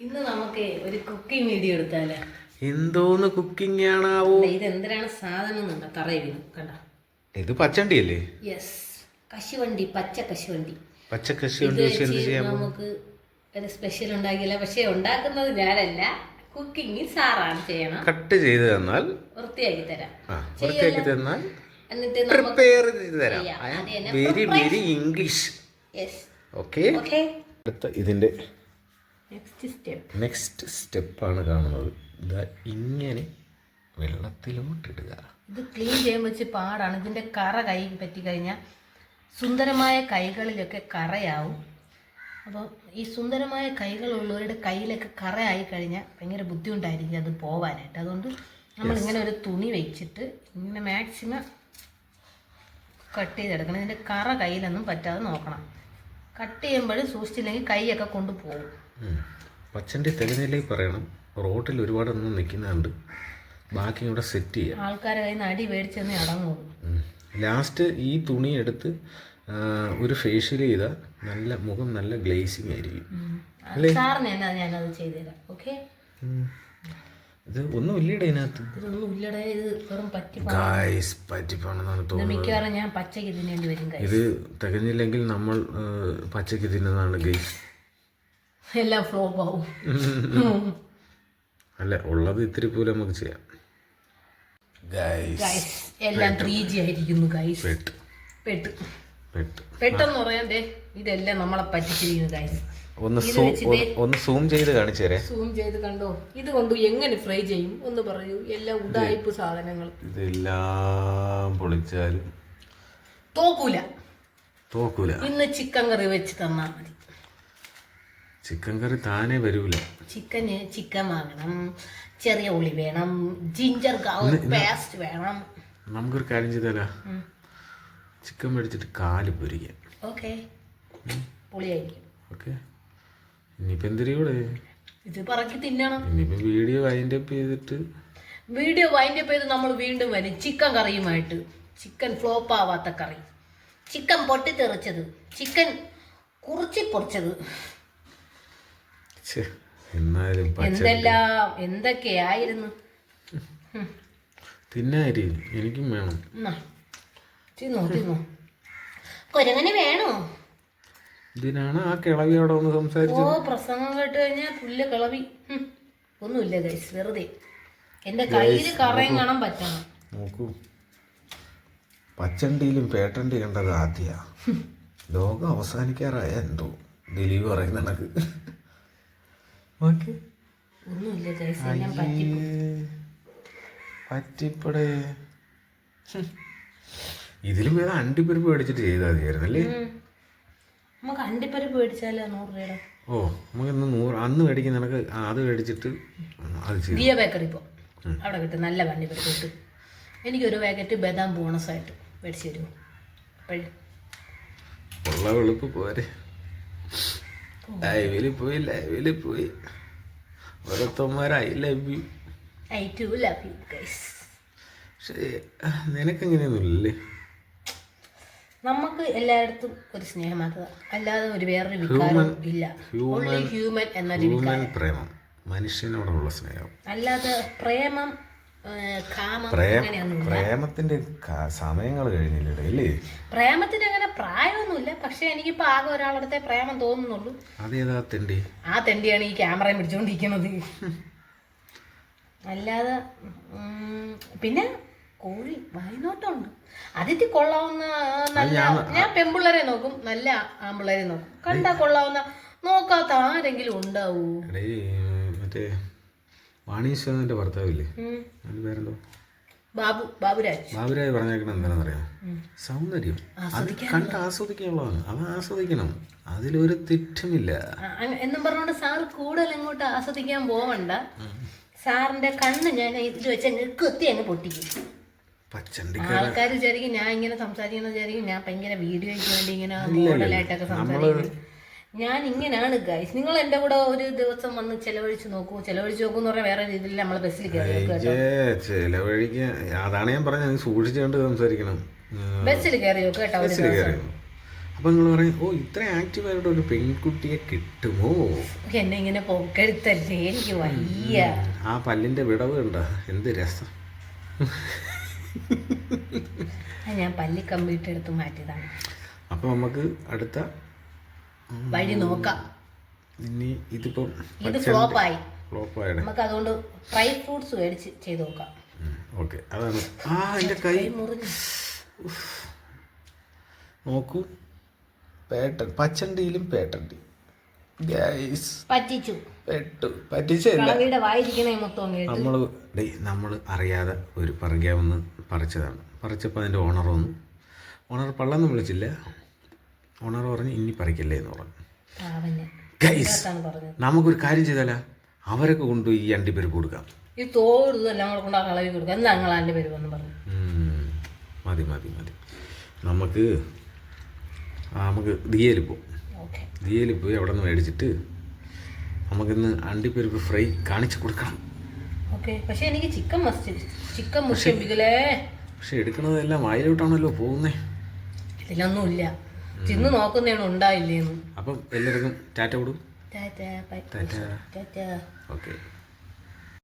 ഇന്ന് നമുക്ക് ഒരു കുക്കിംഗ് വീഡിയോ എടുത്താലോ? എന്തോന്ന് കുക്കിംഗ് ആണാവോ? ഇത് എന്തിനാണ് സാധനം കറയുന്നു കണ്ട. ഇത് പച്ചണ്ടിയല്ലേ? യെസ്, കശുവണ്ടി, പച്ച കശുവണ്ടി. പച്ച കശുവണ്ടി വെച്ച് എന്ത് ചെയ്യാൻ? നമുക്ക് ഒരു സ്പെഷ്യൽ ഉണ്ടാക്കില്ല, പക്ഷെ ഉണ്ടാക്കുന്നത് ഞാനല്ല, കുക്കിംഗ് സാറാണ് ചെയ്യണം. കട്ട് ചെയ്ത് തന്നാൽ വൃത്തിയാക്കി തരാം. വൃത്തിയാക്കി തന്നാൽ എന്നിട്ട് പ്രിപ്പയർ ചെയ്ത് തരാം. Very very English. Yes, okay. അടുത്ത ഇതിന്റെ നെക്സ്റ്റ് സ്റ്റെപ്പാണ് കാണുന്നത്. ഇതാ ഇങ്ങനെ വെള്ളത്തിലോട്ടിടുക. ഇത് ക്ലീൻ ചെയ്യാൻ വെച്ച് പാടാണ്. ഇതിൻ്റെ കറ കൈ പറ്റിക്കഴിഞ്ഞാൽ സുന്ദരമായ കൈകളിലൊക്കെ കറയാവും. അപ്പോൾ ഈ സുന്ദരമായ കൈകളുള്ളവരുടെ കയ്യിലൊക്കെ കറയായി കഴിഞ്ഞാൽ ഭയങ്കര ബുദ്ധിമുട്ടായിരിക്കും അത് പോവാനായിട്ട്. അതുകൊണ്ട് നമ്മളിങ്ങനെ ഒരു തുണി വെച്ചിട്ട് ഇങ്ങനെ മാക്സിമം കട്ട് ചെയ്തെടുക്കണം. ഇതിൻ്റെ കറ കയ്യിലൊന്നും പറ്റാതെ നോക്കണം. കട്ട് ചെയ്യുമ്പോൾ സൂക്ഷിച്ചില്ലെങ്കിൽ കൈയൊക്കെ കൊണ്ടുപോകും. പച്ചണ്ടി തികഞ്ഞില്ലേ പറയണം. റോട്ടിൽ ഒരുപാടൊന്നും നിൽക്കുന്നുണ്ട്, ബാക്കി ഇവിടെ സെറ്റ് ചെയ്യാം. ആൾക്കാരെ കയ്യിൽ നിന്ന് അടി മേടിച്ചെന്നേ അടങ്ങുള്ളൂ. ലാസ്റ്റ് ഈ തുണി എടുത്ത് ഒരു ഫേഷ്യൽ ചെയ്താൽ നല്ല മുഖം നല്ല ഗ്ലേസിങ് ആയിരിക്കും. സാറിന് എന്നാ ഞാനത് ചെയ്തുതരാം. ഓക്കെ, ഇത് ഒന്നും ഇല്ലയുടെ ഇതിനകത്ത്. ഇതൊന്നും ഇല്ലടേ, ഇത് വെറും പറ്റിപ്പാണെന്നാണ് തോന്നുന്നത്. മിക്കവാറും ഞാൻ പച്ചയ്ക്ക് തിന്നേണ്ടി വരും. ഇത് തികഞ്ഞില്ലെങ്കിൽ നമ്മൾ പച്ചയ്ക്ക് തിന്നുന്നതാണ് ഗൈസ്. എല്ലാം ഫ്ലോപ്പ് ആവും. അല്ല, ഉള്ളത് ഇത്തിരി പോലെ നമുക്ക് ചെയ്യാം. എല്ലാം 3G ആയിരിക്കുന്നു ഗൈസ്. പെട്ടെന്ന് പറയാണ്ടേ ഇതെല്ലാം നമ്മളെ പറ്റിച്ചിരിക്കുന്നു ഗൈസ്. ഒന്ന് സൂം ചെയ്ത് കാണിച്ചു തരാം. സൂം ചെയ്ത് കണ്ടോ? ഇത് കൊണ്ട് എങ്ങനെ ഫ്രൈ ചെയ്യും ഒന്ന് പറയൂ. എല്ലാം ഉടായ്പ് സാധനങ്ങൾ. ഇതെല്ലാം പൊളിച്ചാലും തോക്കൂല. ഇന്ന് ചിക്കൻ കറി വെച്ച് തന്നാ മതി. ചിക്കൻ കറി താനേ വരൂല. ചിക്കൻ വാങ്ങണം, ചെറിയ ഉള്ളി വേണം, ജിഞ്ചർ ഗാർലിക് പേസ്റ്റ് വേണം. നമുക്കൊരു കാര്യം ചെയ്താലോ? ചിക്കൻ മേടിച്ചിട്ട് കാല് പൊരിക്കാം. ഓക്കെ, പൊളിയായിരിക്കും. ഓക്കെ, ഇനിയിപ്പോൾ എന്തിനൂടെ ഇത് പറക്കി തിന്നണം. ഇനിയിപ്പോൾ വീഡിയോ വൈൻഡപ്പ് ചെയ്ത് നമ്മൾ വീണ്ടും വരും ചിക്കൻ കറിയുമായിട്ട്. ചിക്കൻ ഫ്ലോപ്പ് ആവാത്ത കറി, ചിക്കൻ പൊട്ടിത്തെറിച്ചത്, ചിക്കൻ കുറിച്ചി പൊറിച്ചത്, എന്നാലും എന്തൊക്കെയായിരുന്നു. തിന്നാരി എനിക്കും വേണം. തിന്നോ കൊരങ്ങനെ വേണോ? ഇതിനാണ് ആ കിളവി അവിടെ ഒന്ന് സംസാരിച്ചു. പ്രസംഗം കേട്ട് കഴിഞ്ഞാൽ പുല്ല് കിളവി ഒന്നുമില്ല ഗൈസ്, വെറുതെ എന്റെ കയ്യിൽ കറയും കാണാൻ പറ്റണം. നോക്കൂ, പച്ചണ്ടിയിലും പേട്ടണ്ടി കണ്ടത് ആദ്യ. ലോകം അവസാനിക്കാറായ എന്തോ ദിലീപ് പറയുന്ന കണക്ക്. ഒന്നുമില്ല ഗൈസ്, പറ്റിപ്പടേ. ഇതിലും വേറെ അണ്ടിപ്പരിപ്പ് മേടിച്ചിട്ട് ചെയ്താൽ മതിയായിരുന്നല്ലേ? നമുക്ക് അണ്ടിപ്പരിപ്പ് മേടിച്ചാലോ 100 രൂപയുടെ? ഓ, നമുക്ക് ഇന്ന് 100 അന്ന് മേടിക്കുന്ന കണക്ക് അത് മേടിച്ചിട്ട് അത് ചെയ്യും. ദിയ ബേക്കറി ഇപ്പോൾ അവിടെ കിട്ടും, നല്ല അണ്ടിപ്പരിപ്പ് കിട്ടും. എനിക്കൊരു പാക്കറ്റ് ബദാം ബോണസായിട്ട് മേടിച്ച് തരുമോ? ഉള്ള വെളുപ്പ് പോരെ. ലൈവിൽ പോയി ഓരോരുത്തന്മാർ ഐ ലവ് യു. പക്ഷേ നിനക്കെങ്ങനെയൊന്നുമില്ലല്ലേ? നമുക്ക് എല്ലായിടത്തും ഒരു സ്നേഹം, അത് അല്ലാതെ ഒരു വേറൊരു വികാരം ഇല്ല. ഹ്യൂമൻ എന്നൊരു പ്രേമം, മനുഷ്യനോടുള്ള സ്നേഹം, അല്ലാതെ പ്രേമം പ്രേമത്തിന്റെ സമയങ്ങൾ കഴിഞ്ഞില്ലേ? പ്രേമത്തിന് അങ്ങനെ പ്രായമൊന്നുമില്ല. പക്ഷെ എനിക്കിപ്പോ ആകെ ഒരാളടുത്തെ പ്രേമം തോന്നുന്നുള്ളൂ. അതേതാ തെണ്ടി? ആ തെണ്ടിയാണ് ഈ ക്യാമറയും പിടിച്ചോണ്ടിരിക്കുന്നത്. അല്ലാതെ പിന്നെ കോഴി വൈനോട്ടമുണ്ട്. അതിഥി കൊള്ളാവുന്ന നല്ല, ഞാൻ പെൺപിള്ളേരെ നോക്കും, നല്ല ആൺപിള്ളേരെ നോക്കും. കണ്ടാ കൊള്ളാവുന്ന നോക്കാത്ത ആരെങ്കിലും ഉണ്ടാവൂ? മറ്റേ വാണീശ്വരന്റെ ഭർത്താവില്ലേ, അതിന്റെ പേരെന്തോ? ബാബുരാജ് പറഞ്ഞേക്കണം എന്താണെന്നറിയാം, സൗന്ദര്യം അത് കണ്ട് ആസ്വദിക്കാനുള്ളതാണ്. അത് ആസ്വദിക്കണം, അതിലൊരു തെറ്റുമില്ല എന്നും പറഞ്ഞോണ്ട് സാറ് കൂടുതൽ അങ്ങോട്ട് ആസ്വദിക്കാൻ പോവണ്ട. സാറിന്റെ കണ്ണ് ഞാൻ ഇത് വെച്ച് കൊത്തി അങ്ങ് പൊട്ടിക്കും. ആൾക്കാർ വിചാരിക്കും ഞാൻ ഇങ്ങനെ സംസാരിക്കുന്ന വിചാരിക്കും ഞാൻ ഭയങ്കര വീഡിയോയ്ക്ക് വേണ്ടി ഇങ്ങനെ മോഡലായിട്ടൊക്കെ സംസാരിക്കുന്നത്. ഞാൻ ഇങ്ങനെയാണ് ഗൈസ്. നിങ്ങൾ എൻ്റെ കൂടെ ഒരു ദിവസം വന്ന് ചെലവഴിച്ച് നോക്കൂ എന്ന് പറഞ്ഞാൽ വേറെ രീതിയിൽ നമ്മളെ ബസ്സിൽ ചെലവഴിക്കാൻ. അതാണ് ഞാൻ പറഞ്ഞത്, സൂക്ഷിച്ചുകൊണ്ട് സംസാരിക്കണം. ബസ്സിൽ കയറി നോക്കുക കേട്ടോ. അപ്പം നിങ്ങൾ പറയും ഓ ഇത്ര ആക്റ്റീവായിട്ട് ഒരു പെൺകുട്ടിയെ കിട്ടുമോ? എന്നെ ഇങ്ങനെ പൊക്കെടുത്തല്ലേ, എനിക്ക് വയ്യ. ആ പല്ലിൻ്റെ വിടവ് ഉണ്ടോ, എന്ത് രസം. ഞാൻ പല്ലി കമ്പ്യൂട്ടർ എടുത്ത് മാറ്റിയതാണ്. അപ്പോൾ നമുക്ക് അടുത്ത വഴി നോക്കാം. ഇനി ഇതിപ്പം ഇത് ഫ്ലോപ്പായി, നമുക്ക് അതുകൊണ്ട് ഫ്രൈ ഫ്രൂട്ട്സ് മേടിച്ച് ചെയ്ത് നോക്കാം. ഓക്കെ, അതാണ്. എൻ്റെ കൈ മുറിഞ്ഞു. നോക്കൂ, പേട്ടൻ പച്ചണ്ടിയിലും പേട്ടണ്ടി ഗൈസ് പറ്റിച്ചു, പറ്റിച്ചല്ല. വായിരിക്കണേ മൊത്തം നമ്മൾ അറിയാതെ ഒരു പറകാമെന്ന് പറിച്ചതാണ്. പറിച്ചപ്പോൾ അതിൻ്റെ ഓണർ പള്ളെന്ന് വിളിച്ചില്ല. ഓണർ പറഞ്ഞു ഇനി പറിക്കല്ലേ എന്ന് പറഞ്ഞു. ഗൈസ്, നമുക്കൊരു കാര്യം ചെയ്താലാ, അവരൊക്കെ കൊണ്ടുപോയി ഈ അണ്ടിപ്പരിപ്പ് കൊടുക്കാം. ഈ തോടുതെല്ലാം കൂടെ കൊണ്ട് കളവി കൊടുക്കാം. എന്താ ഞങ്ങൾ അതിൻ്റെ പേര് വന്ന് പറഞ്ഞു. മതി മതി മതി. നമുക്ക് ദിയയിൽ പോവും. ദിയയിൽ പോയി അവിടെ നിന്ന് മേടിച്ചിട്ട് നമുക്കിന്ന് അണ്ടിപ്പരിപ്പ് ഫ്രൈ കാണിച്ചു കൊടുക്കണം. പക്ഷെ എനിക്ക് ചിക്കൻ മുഷിപ്പിക്കലേ. പക്ഷെ എടുക്കണതെല്ലാം വായിലോട്ടാണല്ലോ പോകുന്നേ. ഇതിലൊന്നുമില്ല, ചിന്ന് നോക്കുന്നതാണ് ഉണ്ടായില്ലേന്ന്. അപ്പം എല്ലാവർക്കും ടാറ്റ കൊടുക്കും. Tata bye. ടാറ്റ. ഓക്കെ.